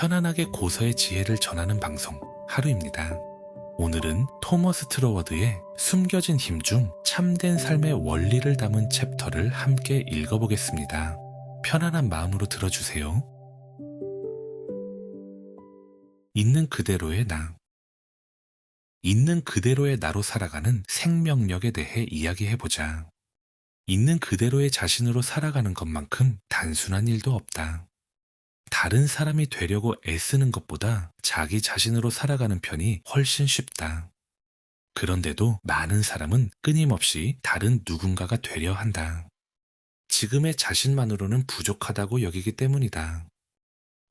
편안하게 고서의 지혜를 전하는 방송 하루입니다. 오늘은 토머스 트로워드의 숨겨진 힘 중 참된 삶의 원리를 담은 챕터를 함께 읽어보겠습니다. 편안한 마음으로 들어주세요. 있는 그대로의 나. 있는 그대로의 나로 살아가는 생명력에 대해 이야기해보자. 있는 그대로의 자신으로 살아가는 것만큼 단순한 일도 없다. 다른 사람이 되려고 애쓰는 것보다 자기 자신으로 살아가는 편이 훨씬 쉽다. 그런데도 많은 사람은 끊임없이 다른 누군가가 되려 한다. 지금의 자신만으로는 부족하다고 여기기 때문이다.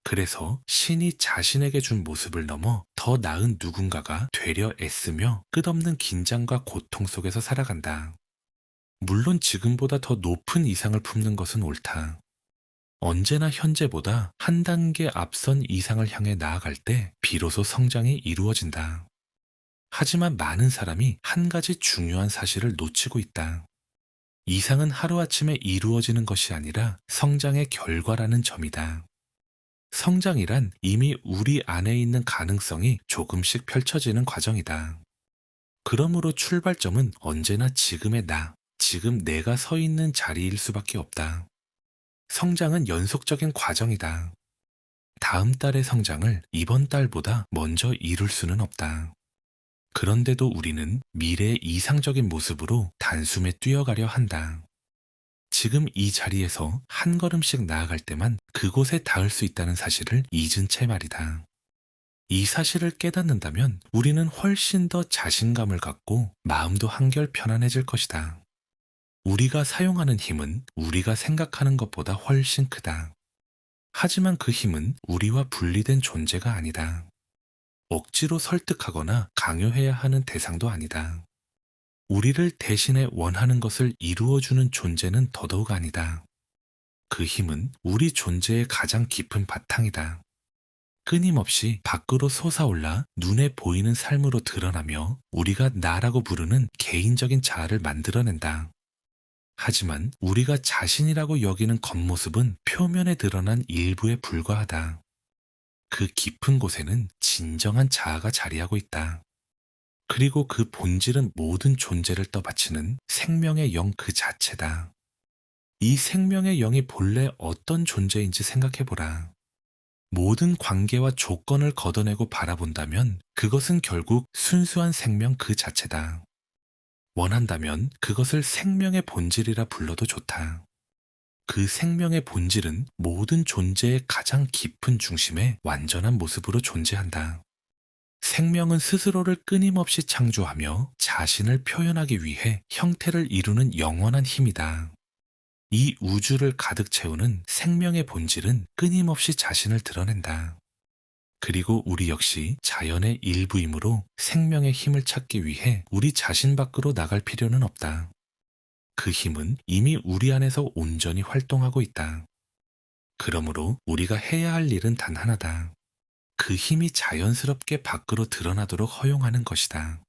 그래서 신이 자신에게 준 모습을 넘어 더 나은 누군가가 되려 애쓰며 끝없는 긴장과 고통 속에서 살아간다. 물론 지금보다 더 높은 이상을 품는 것은 옳다. 언제나 현재보다 한 단계 앞선 이상을 향해 나아갈 때 비로소 성장이 이루어진다. 하지만 많은 사람이 한 가지 중요한 사실을 놓치고 있다. 이상은 하루아침에 이루어지는 것이 아니라 성장의 결과라는 점이다. 성장이란 이미 우리 안에 있는 가능성이 조금씩 펼쳐지는 과정이다. 그러므로 출발점은 언제나 지금의 나, 지금 내가 서 있는 자리일 수밖에 없다. 성장은 연속적인 과정이다. 다음 달의 성장을 이번 달보다 먼저 이룰 수는 없다. 그런데도 우리는 미래의 이상적인 모습으로 단숨에 뛰어가려 한다. 지금 이 자리에서 한 걸음씩 나아갈 때만 그곳에 닿을 수 있다는 사실을 잊은 채 말이다. 이 사실을 깨닫는다면 우리는 훨씬 더 자신감을 갖고 마음도 한결 편안해질 것이다. 우리가 사용하는 힘은 우리가 생각하는 것보다 훨씬 크다. 하지만 그 힘은 우리와 분리된 존재가 아니다. 억지로 설득하거나 강요해야 하는 대상도 아니다. 우리를 대신에 원하는 것을 이루어주는 존재는 더더욱 아니다. 그 힘은 우리 존재의 가장 깊은 바탕이다. 끊임없이 밖으로 솟아올라 눈에 보이는 삶으로 드러나며 우리가 나라고 부르는 개인적인 자아를 만들어낸다. 하지만 우리가 자신이라고 여기는 겉모습은 표면에 드러난 일부에 불과하다. 그 깊은 곳에는 진정한 자아가 자리하고 있다. 그리고 그 본질은 모든 존재를 떠받치는 생명의 영 그 자체다. 이 생명의 영이 본래 어떤 존재인지 생각해보라. 모든 관계와 조건을 걷어내고 바라본다면 그것은 결국 순수한 생명 그 자체다. 원한다면 그것을 생명의 본질이라 불러도 좋다. 그 생명의 본질은 모든 존재의 가장 깊은 중심에 완전한 모습으로 존재한다. 생명은 스스로를 끊임없이 창조하며 자신을 표현하기 위해 형태를 이루는 영원한 힘이다. 이 우주를 가득 채우는 생명의 본질은 끊임없이 자신을 드러낸다. 그리고 우리 역시 자연의 일부이므로 생명의 힘을 찾기 위해 우리 자신 밖으로 나갈 필요는 없다. 그 힘은 이미 우리 안에서 온전히 활동하고 있다. 그러므로 우리가 해야 할 일은 단 하나다. 그 힘이 자연스럽게 밖으로 드러나도록 허용하는 것이다.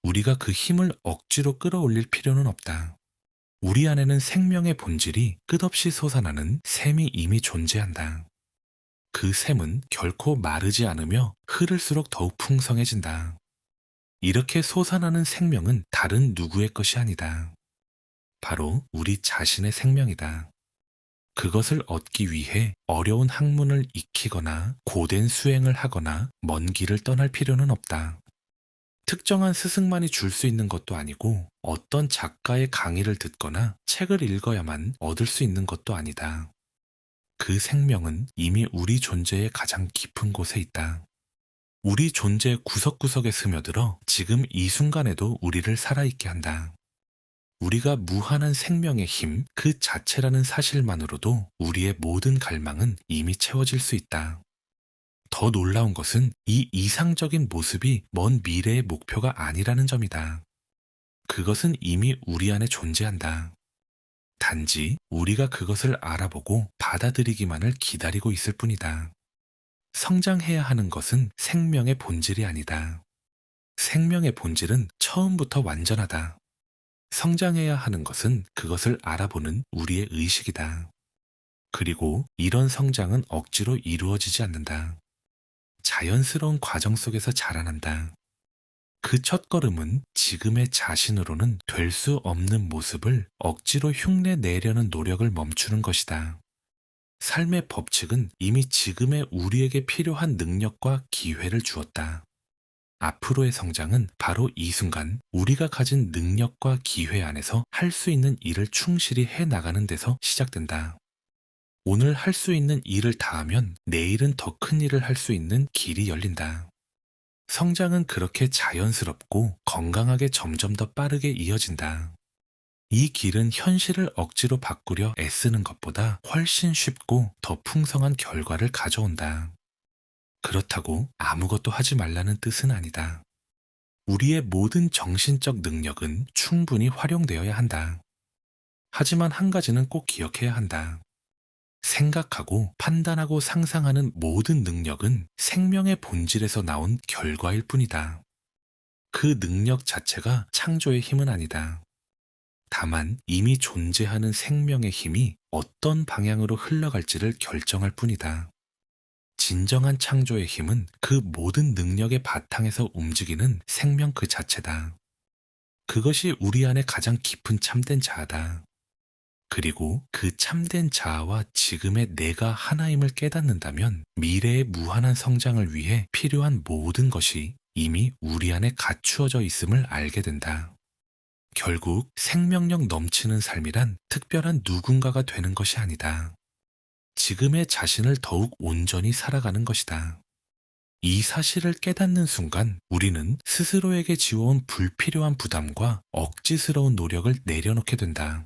우리가 그 힘을 억지로 끌어올릴 필요는 없다. 우리 안에는 생명의 본질이 끝없이 솟아나는 샘이 이미 존재한다. 그 샘은 결코 마르지 않으며 흐를수록 더욱 풍성해진다. 이렇게 솟아나는 생명은 다른 누구의 것이 아니다. 바로 우리 자신의 생명이다. 그것을 얻기 위해 어려운 학문을 익히거나 고된 수행을 하거나 먼 길을 떠날 필요는 없다. 특정한 스승만이 줄 수 있는 것도 아니고 어떤 작가의 강의를 듣거나 책을 읽어야만 얻을 수 있는 것도 아니다. 그 생명은 이미 우리 존재의 가장 깊은 곳에 있다. 우리 존재의 구석구석에 스며들어 지금 이 순간에도 우리를 살아있게 한다. 우리가 무한한 생명의 힘 그 자체라는 사실만으로도 우리의 모든 갈망은 이미 채워질 수 있다. 더 놀라운 것은 이 이상적인 모습이 먼 미래의 목표가 아니라는 점이다. 그것은 이미 우리 안에 존재한다. 단지 우리가 그것을 알아보고 받아들이기만을 기다리고 있을 뿐이다. 성장해야 하는 것은 생명의 본질이 아니다. 생명의 본질은 처음부터 완전하다. 성장해야 하는 것은 그것을 알아보는 우리의 의식이다. 그리고 이런 성장은 억지로 이루어지지 않는다. 자연스러운 과정 속에서 자라난다. 그 첫걸음은 지금의 자신으로는 될 수 없는 모습을 억지로 흉내 내려는 노력을 멈추는 것이다. 삶의 법칙은 이미 지금의 우리에게 필요한 능력과 기회를 주었다. 앞으로의 성장은 바로 이 순간 우리가 가진 능력과 기회 안에서 할 수 있는 일을 충실히 해 나가는 데서 시작된다. 오늘 할 수 있는 일을 다하면 내일은 더 큰 일을 할 수 있는 길이 열린다. 성장은 그렇게 자연스럽고 건강하게 점점 더 빠르게 이어진다. 이 길은 현실을 억지로 바꾸려 애쓰는 것보다 훨씬 쉽고 더 풍성한 결과를 가져온다. 그렇다고 아무것도 하지 말라는 뜻은 아니다. 우리의 모든 정신적 능력은 충분히 활용되어야 한다. 하지만 한 가지는 꼭 기억해야 한다. 생각하고 판단하고 상상하는 모든 능력은 생명의 본질에서 나온 결과일 뿐이다. 그 능력 자체가 창조의 힘은 아니다. 다만 이미 존재하는 생명의 힘이 어떤 방향으로 흘러갈지를 결정할 뿐이다. 진정한 창조의 힘은 그 모든 능력의 바탕에서 움직이는 생명 그 자체다. 그것이 우리 안에 가장 깊은 참된 자아다. 그리고 그 참된 자아와 지금의 내가 하나임을 깨닫는다면 미래의 무한한 성장을 위해 필요한 모든 것이 이미 우리 안에 갖추어져 있음을 알게 된다. 결국 생명력 넘치는 삶이란 특별한 누군가가 되는 것이 아니다. 지금의 자신을 더욱 온전히 살아가는 것이다. 이 사실을 깨닫는 순간 우리는 스스로에게 지어온 불필요한 부담과 억지스러운 노력을 내려놓게 된다.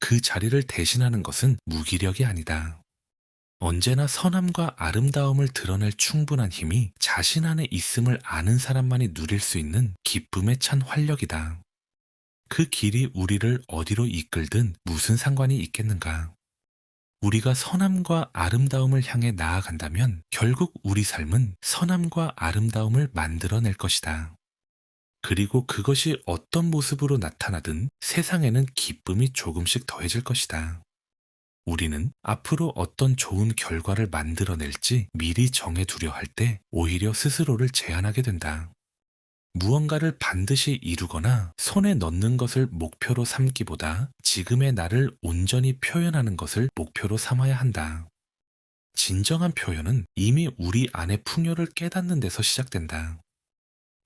그 자리를 대신하는 것은 무기력이 아니다. 언제나 선함과 아름다움을 드러낼 충분한 힘이 자신 안에 있음을 아는 사람만이 누릴 수 있는 기쁨에 찬 활력이다. 그 길이 우리를 어디로 이끌든 무슨 상관이 있겠는가? 우리가 선함과 아름다움을 향해 나아간다면 결국 우리 삶은 선함과 아름다움을 만들어낼 것이다. 그리고 그것이 어떤 모습으로 나타나든 세상에는 기쁨이 조금씩 더해질 것이다. 우리는 앞으로 어떤 좋은 결과를 만들어낼지 미리 정해두려 할 때 오히려 스스로를 제한하게 된다. 무언가를 반드시 이루거나 손에 넣는 것을 목표로 삼기보다 지금의 나를 온전히 표현하는 것을 목표로 삼아야 한다. 진정한 표현은 이미 우리 안의 풍요를 깨닫는 데서 시작된다.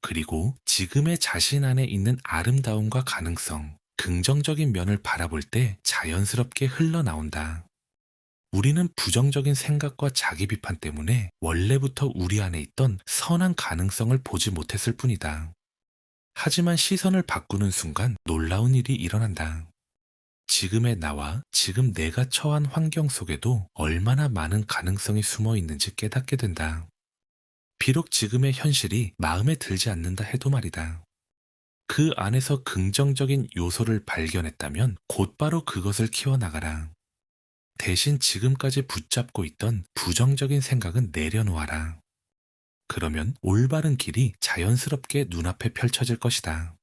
그리고 지금의 자신 안에 있는 아름다움과 가능성, 긍정적인 면을 바라볼 때 자연스럽게 흘러나온다. 우리는 부정적인 생각과 자기 비판 때문에 원래부터 우리 안에 있던 선한 가능성을 보지 못했을 뿐이다. 하지만 시선을 바꾸는 순간 놀라운 일이 일어난다. 지금의 나와 지금 내가 처한 환경 속에도 얼마나 많은 가능성이 숨어 있는지 깨닫게 된다. 비록 지금의 현실이 마음에 들지 않는다 해도 말이다. 그 안에서 긍정적인 요소를 발견했다면 곧바로 그것을 키워나가라. 대신 지금까지 붙잡고 있던 부정적인 생각은 내려놓아라. 그러면 올바른 길이 자연스럽게 눈앞에 펼쳐질 것이다.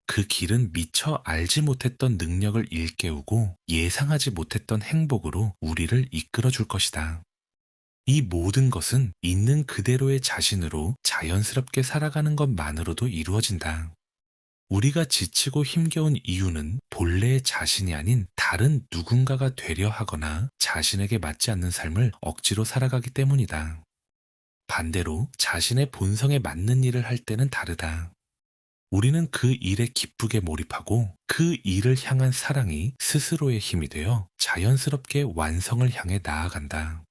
그 길은 미처 알지 못했던 능력을 일깨우고 예상하지 못했던 행복으로 우리를 이끌어 줄 것이다. 이 모든 것은 있는 그대로의 자신으로 자연스럽게 살아가는 것만으로도 이루어진다. 우리가 지치고 힘겨운 이유는 본래의 자신이 아닌 다른 누군가가 되려 하거나 자신에게 맞지 않는 삶을 억지로 살아가기 때문이다. 반대로 자신의 본성에 맞는 일을 할 때는 다르다. 우리는 그 일에 기쁘게 몰입하고 그 일을 향한 사랑이 스스로의 힘이 되어 자연스럽게 완성을 향해 나아간다.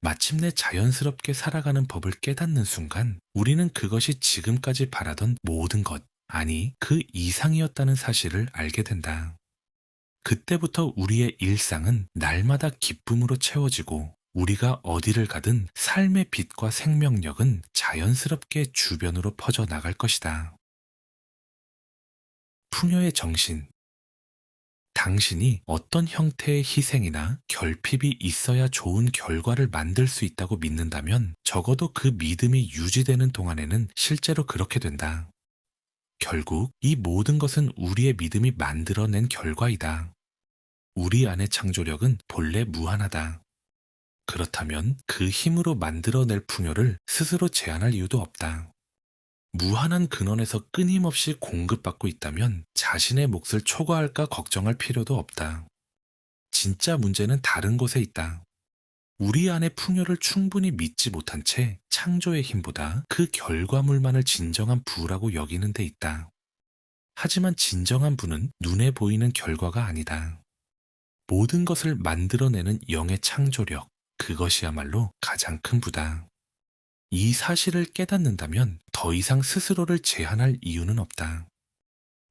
마침내 자연스럽게 살아가는 법을 깨닫는 순간 우리는 그것이 지금까지 바라던 모든 것, 아니 그 이상이었다는 사실을 알게 된다. 그때부터 우리의 일상은 날마다 기쁨으로 채워지고 우리가 어디를 가든 삶의 빛과 생명력은 자연스럽게 주변으로 퍼져 나갈 것이다. 풍요의 정신. 당신이 어떤 형태의 희생이나 결핍이 있어야 좋은 결과를 만들 수 있다고 믿는다면 적어도 그 믿음이 유지되는 동안에는 실제로 그렇게 된다. 결국 이 모든 것은 우리의 믿음이 만들어낸 결과이다. 우리 안의 창조력은 본래 무한하다. 그렇다면 그 힘으로 만들어낼 풍요를 스스로 제한할 이유도 없다. 무한한 근원에서 끊임없이 공급받고 있다면 자신의 몫을 초과할까 걱정할 필요도 없다. 진짜 문제는 다른 곳에 있다. 우리 안의 풍요를 충분히 믿지 못한 채 창조의 힘보다 그 결과물만을 진정한 부라고 여기는 데 있다. 하지만 진정한 부는 눈에 보이는 결과가 아니다. 모든 것을 만들어내는 영의 창조력, 그것이야말로 가장 큰 부다. 이 사실을 깨닫는다면 더 이상 스스로를 제한할 이유는 없다.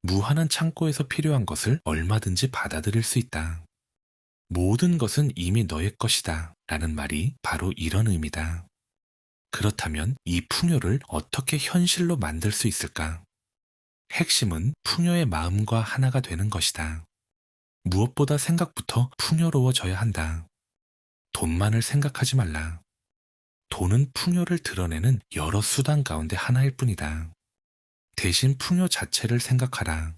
무한한 창고에서 필요한 것을 얼마든지 받아들일 수 있다. 모든 것은 이미 너의 것이다 라는 말이 바로 이런 의미다. 그렇다면 이 풍요를 어떻게 현실로 만들 수 있을까? 핵심은 풍요의 마음과 하나가 되는 것이다. 무엇보다 생각부터 풍요로워져야 한다. 돈만을 생각하지 말라. 돈은 풍요를 드러내는 여러 수단 가운데 하나일 뿐이다. 대신 풍요 자체를 생각하라.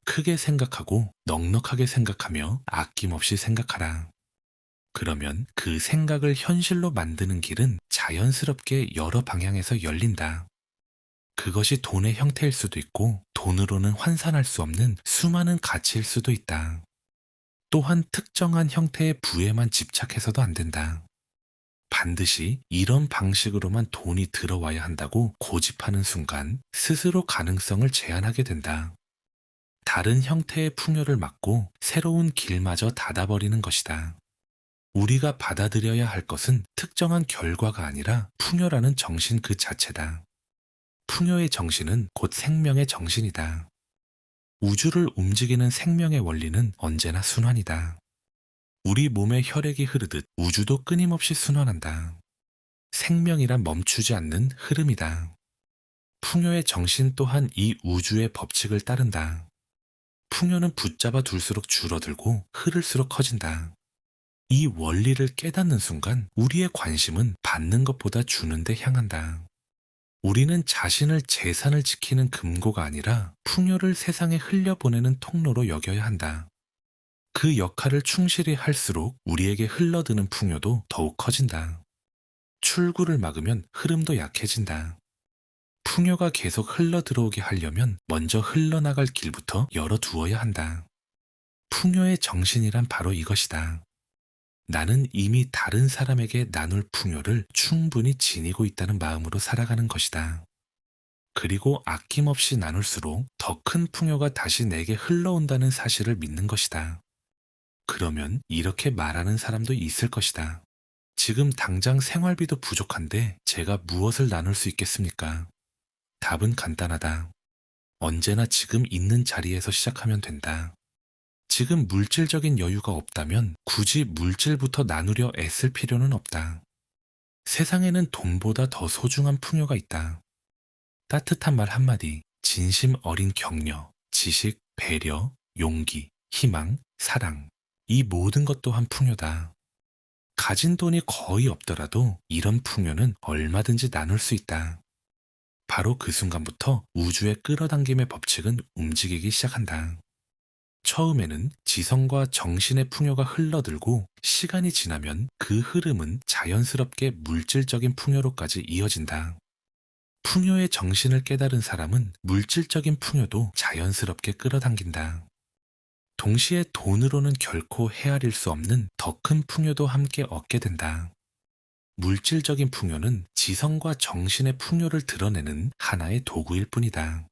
크게 생각하고 넉넉하게 생각하며 아낌없이 생각하라. 그러면 그 생각을 현실로 만드는 길은 자연스럽게 여러 방향에서 열린다. 그것이 돈의 형태일 수도 있고 돈으로는 환산할 수 없는 수많은 가치일 수도 있다. 또한 특정한 형태의 부에만 집착해서도 안 된다. 반드시 이런 방식으로만 돈이 들어와야 한다고 고집하는 순간 스스로 가능성을 제한하게 된다. 다른 형태의 풍요를 막고 새로운 길마저 닫아버리는 것이다. 우리가 받아들여야 할 것은 특정한 결과가 아니라 풍요라는 정신 그 자체다. 풍요의 정신은 곧 생명의 정신이다. 우주를 움직이는 생명의 원리는 언제나 순환이다. 우리 몸에 혈액이 흐르듯 우주도 끊임없이 순환한다. 생명이란 멈추지 않는 흐름이다. 풍요의 정신 또한 이 우주의 법칙을 따른다. 풍요는 붙잡아 둘수록 줄어들고 흐를수록 커진다. 이 원리를 깨닫는 순간 우리의 관심은 받는 것보다 주는 데 향한다. 우리는 자신을 재산을 지키는 금고가 아니라 풍요를 세상에 흘려보내는 통로로 여겨야 한다. 그 역할을 충실히 할수록 우리에게 흘러드는 풍요도 더욱 커진다. 출구를 막으면 흐름도 약해진다. 풍요가 계속 흘러들어오게 하려면 먼저 흘러나갈 길부터 열어두어야 한다. 풍요의 정신이란 바로 이것이다. 나는 이미 다른 사람에게 나눌 풍요를 충분히 지니고 있다는 마음으로 살아가는 것이다. 그리고 아낌없이 나눌수록 더 큰 풍요가 다시 내게 흘러온다는 사실을 믿는 것이다. 그러면 이렇게 말하는 사람도 있을 것이다. 지금 당장 생활비도 부족한데 제가 무엇을 나눌 수 있겠습니까? 답은 간단하다. 언제나 지금 있는 자리에서 시작하면 된다. 지금 물질적인 여유가 없다면 굳이 물질부터 나누려 애쓸 필요는 없다. 세상에는 돈보다 더 소중한 풍요가 있다. 따뜻한 말 한마디, 진심 어린 격려, 지식, 배려, 용기, 희망, 사랑. 이 모든 것 또한 풍요다. 가진 돈이 거의 없더라도 이런 풍요는 얼마든지 나눌 수 있다. 바로 그 순간부터 우주의 끌어당김의 법칙은 움직이기 시작한다. 처음에는 지성과 정신의 풍요가 흘러들고 시간이 지나면 그 흐름은 자연스럽게 물질적인 풍요로까지 이어진다. 풍요의 정신을 깨달은 사람은 물질적인 풍요도 자연스럽게 끌어당긴다. 동시에 돈으로는 결코 헤아릴 수 없는 더 큰 풍요도 함께 얻게 된다. 물질적인 풍요는 지성과 정신의 풍요를 드러내는 하나의 도구일 뿐이다.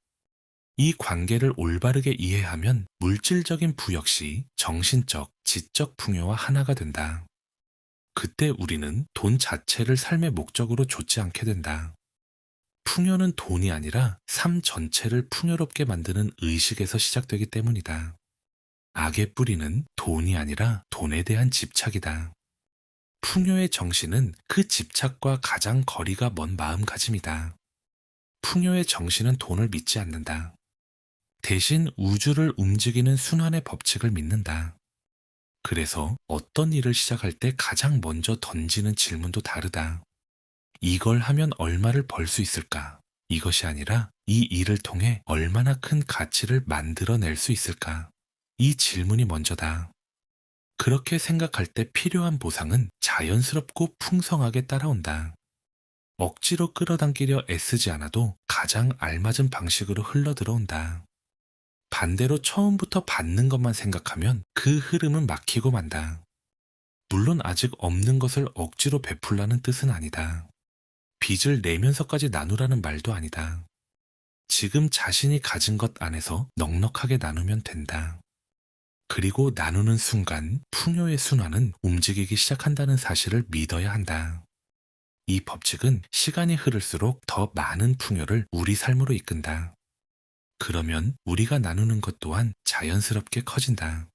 이 관계를 올바르게 이해하면 물질적인 부 역시 정신적, 지적 풍요와 하나가 된다. 그때 우리는 돈 자체를 삶의 목적으로 좇지 않게 된다. 풍요는 돈이 아니라 삶 전체를 풍요롭게 만드는 의식에서 시작되기 때문이다. 악의 뿌리는 돈이 아니라 돈에 대한 집착이다. 풍요의 정신은 그 집착과 가장 거리가 먼 마음가짐이다. 풍요의 정신은 돈을 믿지 않는다. 대신 우주를 움직이는 순환의 법칙을 믿는다. 그래서 어떤 일을 시작할 때 가장 먼저 던지는 질문도 다르다. 이걸 하면 얼마를 벌 수 있을까? 이것이 아니라 이 일을 통해 얼마나 큰 가치를 만들어낼 수 있을까? 이 질문이 먼저다. 그렇게 생각할 때 필요한 보상은 자연스럽고 풍성하게 따라온다. 억지로 끌어당기려 애쓰지 않아도 가장 알맞은 방식으로 흘러들어온다. 반대로 처음부터 받는 것만 생각하면 그 흐름은 막히고 만다. 물론 아직 없는 것을 억지로 베풀라는 뜻은 아니다. 빚을 내면서까지 나누라는 말도 아니다. 지금 자신이 가진 것 안에서 넉넉하게 나누면 된다. 그리고 나누는 순간 풍요의 순환은 움직이기 시작한다는 사실을 믿어야 한다. 이 법칙은 시간이 흐를수록 더 많은 풍요를 우리 삶으로 이끈다. 그러면 우리가 나누는 것 또한 자연스럽게 커진다.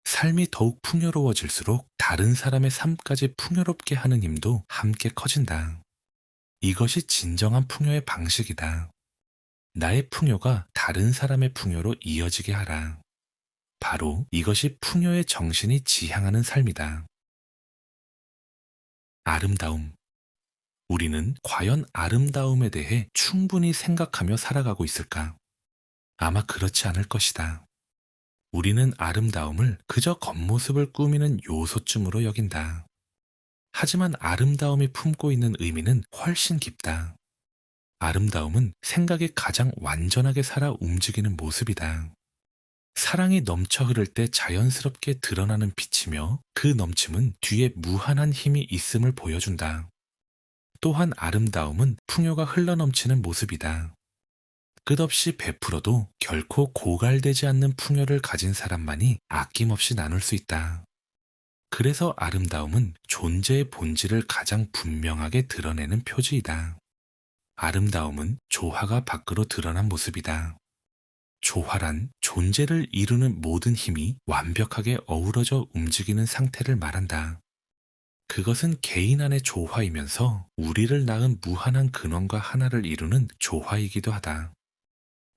삶이 더욱 풍요로워질수록 다른 사람의 삶까지 풍요롭게 하는 힘도 함께 커진다. 이것이 진정한 풍요의 방식이다. 나의 풍요가 다른 사람의 풍요로 이어지게 하라. 바로 이것이 풍요의 정신이 지향하는 삶이다. 아름다움. 우리는 과연 아름다움에 대해 충분히 생각하며 살아가고 있을까? 아마 그렇지 않을 것이다. 우리는 아름다움을 그저 겉모습을 꾸미는 요소쯤으로 여긴다. 하지만 아름다움이 품고 있는 의미는 훨씬 깊다. 아름다움은 생각이 가장 완전하게 살아 움직이는 모습이다. 사랑이 넘쳐 흐를 때 자연스럽게 드러나는 빛이며 그 넘침은 뒤에 무한한 힘이 있음을 보여준다. 또한 아름다움은 풍요가 흘러넘치는 모습이다. 끝없이 베풀어도 결코 고갈되지 않는 풍요를 가진 사람만이 아낌없이 나눌 수 있다. 그래서 아름다움은 존재의 본질을 가장 분명하게 드러내는 표지이다. 아름다움은 조화가 밖으로 드러난 모습이다. 조화란 존재를 이루는 모든 힘이 완벽하게 어우러져 움직이는 상태를 말한다. 그것은 개인 안의 조화이면서 우리를 낳은 무한한 근원과 하나를 이루는 조화이기도 하다.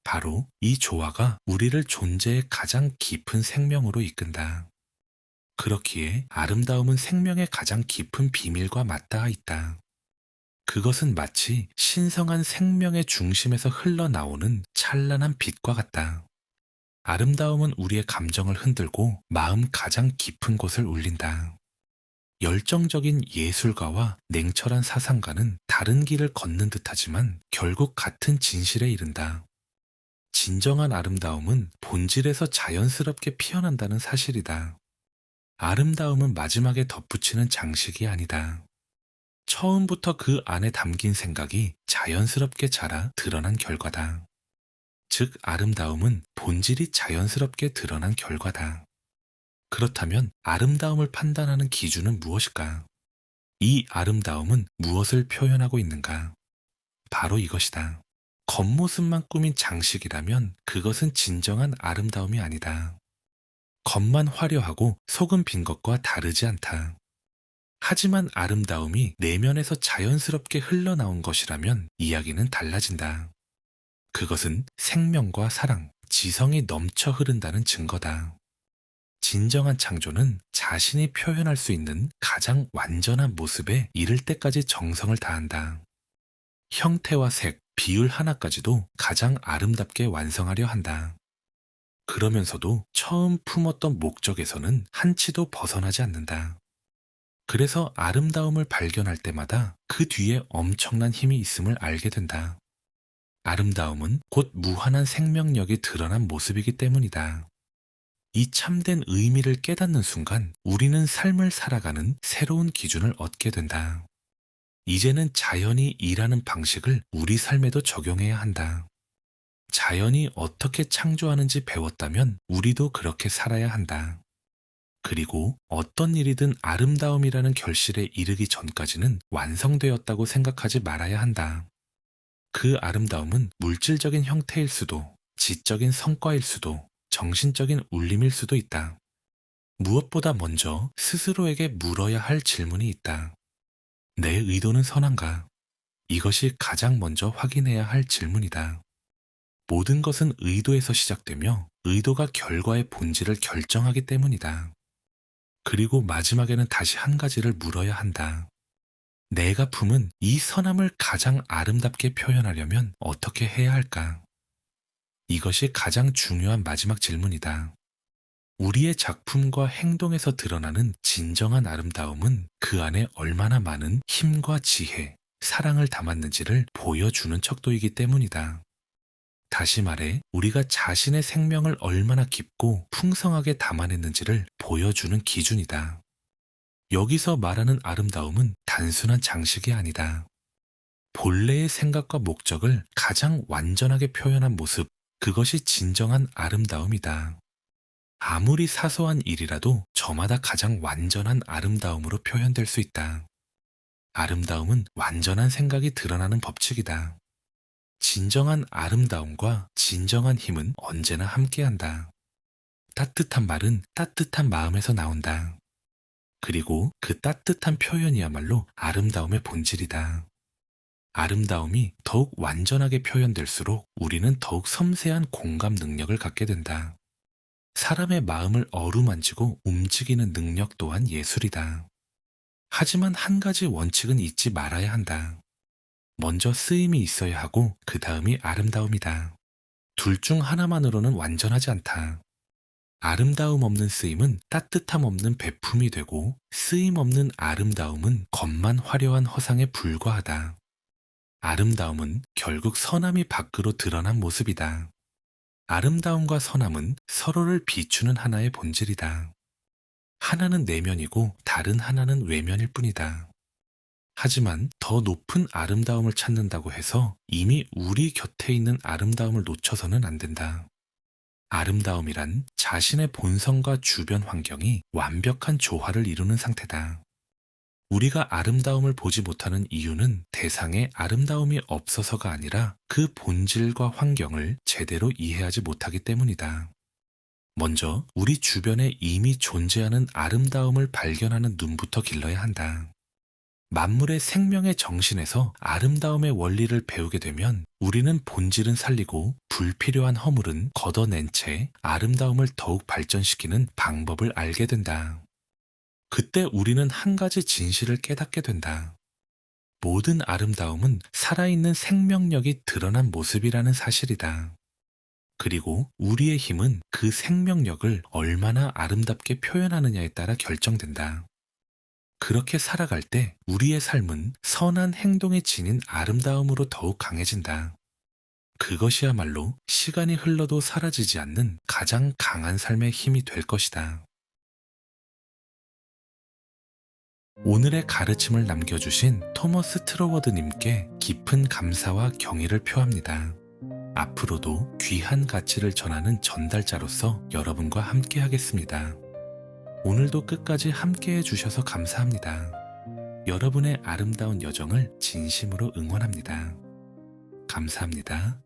바로 이 조화가 우리를 존재의 가장 깊은 생명으로 이끈다. 그렇기에 아름다움은 생명의 가장 깊은 비밀과 맞닿아 있다. 그것은 마치 신성한 생명의 중심에서 흘러나오는 찬란한 빛과 같다. 아름다움은 우리의 감정을 흔들고 마음 가장 깊은 곳을 울린다. 열정적인 예술가와 냉철한 사상가는 다른 길을 걷는 듯하지만 결국 같은 진실에 이른다. 진정한 아름다움은 본질에서 자연스럽게 피어난다는 사실이다. 아름다움은 마지막에 덧붙이는 장식이 아니다. 처음부터 그 안에 담긴 생각이 자연스럽게 자라 드러난 결과다. 즉, 아름다움은 본질이 자연스럽게 드러난 결과다. 그렇다면 아름다움을 판단하는 기준은 무엇일까? 이 아름다움은 무엇을 표현하고 있는가? 바로 이것이다. 겉모습만 꾸민 장식이라면 그것은 진정한 아름다움이 아니다. 겉만 화려하고 속은 빈 것과 다르지 않다. 하지만 아름다움이 내면에서 자연스럽게 흘러나온 것이라면 이야기는 달라진다. 그것은 생명과 사랑, 지성이 넘쳐 흐른다는 증거다. 진정한 창조는 자신이 표현할 수 있는 가장 완전한 모습에 이를 때까지 정성을 다한다. 형태와 색, 비율 하나까지도 가장 아름답게 완성하려 한다. 그러면서도 처음 품었던 목적에서는 한치도 벗어나지 않는다. 그래서 아름다움을 발견할 때마다 그 뒤에 엄청난 힘이 있음을 알게 된다. 아름다움은 곧 무한한 생명력이 드러난 모습이기 때문이다. 이 참된 의미를 깨닫는 순간 우리는 삶을 살아가는 새로운 기준을 얻게 된다. 이제는 자연이 일하는 방식을 우리 삶에도 적용해야 한다. 자연이 어떻게 창조하는지 배웠다면 우리도 그렇게 살아야 한다. 그리고 어떤 일이든 아름다움이라는 결실에 이르기 전까지는 완성되었다고 생각하지 말아야 한다. 그 아름다움은 물질적인 형태일 수도, 지적인 성과일 수도, 정신적인 울림일 수도 있다. 무엇보다 먼저 스스로에게 물어야 할 질문이 있다. 내 의도는 선한가? 이것이 가장 먼저 확인해야 할 질문이다. 모든 것은 의도에서 시작되며 의도가 결과의 본질을 결정하기 때문이다. 그리고 마지막에는 다시 한 가지를 물어야 한다. 내가 품은 이 선함을 가장 아름답게 표현하려면 어떻게 해야 할까? 이것이 가장 중요한 마지막 질문이다. 우리의 작품과 행동에서 드러나는 진정한 아름다움은 그 안에 얼마나 많은 힘과 지혜, 사랑을 담았는지를 보여주는 척도이기 때문이다. 다시 말해, 우리가 자신의 생명을 얼마나 깊고 풍성하게 담아냈는지를 보여주는 기준이다. 여기서 말하는 아름다움은 단순한 장식이 아니다. 본래의 생각과 목적을 가장 완전하게 표현한 모습, 그것이 진정한 아름다움이다. 아무리 사소한 일이라도 저마다 가장 완전한 아름다움으로 표현될 수 있다. 아름다움은 완전한 생각이 드러나는 법칙이다. 진정한 아름다움과 진정한 힘은 언제나 함께한다. 따뜻한 말은 따뜻한 마음에서 나온다. 그리고 그 따뜻한 표현이야말로 아름다움의 본질이다. 아름다움이 더욱 완전하게 표현될수록 우리는 더욱 섬세한 공감 능력을 갖게 된다. 사람의 마음을 어루만지고 움직이는 능력 또한 예술이다. 하지만 한 가지 원칙은 잊지 말아야 한다. 먼저 쓰임이 있어야 하고 그 다음이 아름다움이다. 둘 중 하나만으로는 완전하지 않다. 아름다움 없는 쓰임은 따뜻함 없는 베품이 되고 쓰임 없는 아름다움은 겉만 화려한 허상에 불과하다. 아름다움은 결국 선함이 밖으로 드러난 모습이다. 아름다움과 선함은 서로를 비추는 하나의 본질이다. 하나는 내면이고 다른 하나는 외면일 뿐이다. 하지만 더 높은 아름다움을 찾는다고 해서 이미 우리 곁에 있는 아름다움을 놓쳐서는 안 된다. 아름다움이란 자신의 본성과 주변 환경이 완벽한 조화를 이루는 상태다. 우리가 아름다움을 보지 못하는 이유는 대상에 아름다움이 없어서가 아니라 그 본질과 환경을 제대로 이해하지 못하기 때문이다. 먼저 우리 주변에 이미 존재하는 아름다움을 발견하는 눈부터 길러야 한다. 만물의 생명의 정신에서 아름다움의 원리를 배우게 되면 우리는 본질은 살리고 불필요한 허물은 걷어낸 채 아름다움을 더욱 발전시키는 방법을 알게 된다. 그때 우리는 한 가지 진실을 깨닫게 된다. 모든 아름다움은 살아있는 생명력이 드러난 모습이라는 사실이다. 그리고 우리의 힘은 그 생명력을 얼마나 아름답게 표현하느냐에 따라 결정된다. 그렇게 살아갈 때 우리의 삶은 선한 행동에 지닌 아름다움으로 더욱 강해진다. 그것이야말로 시간이 흘러도 사라지지 않는 가장 강한 삶의 힘이 될 것이다. 오늘의 가르침을 남겨주신 토머스 트로워드님께 깊은 감사와 경의를 표합니다. 앞으로도 귀한 가치를 전하는 전달자로서 여러분과 함께 하겠습니다. 오늘도 끝까지 함께 해주셔서 감사합니다. 여러분의 아름다운 여정을 진심으로 응원합니다. 감사합니다.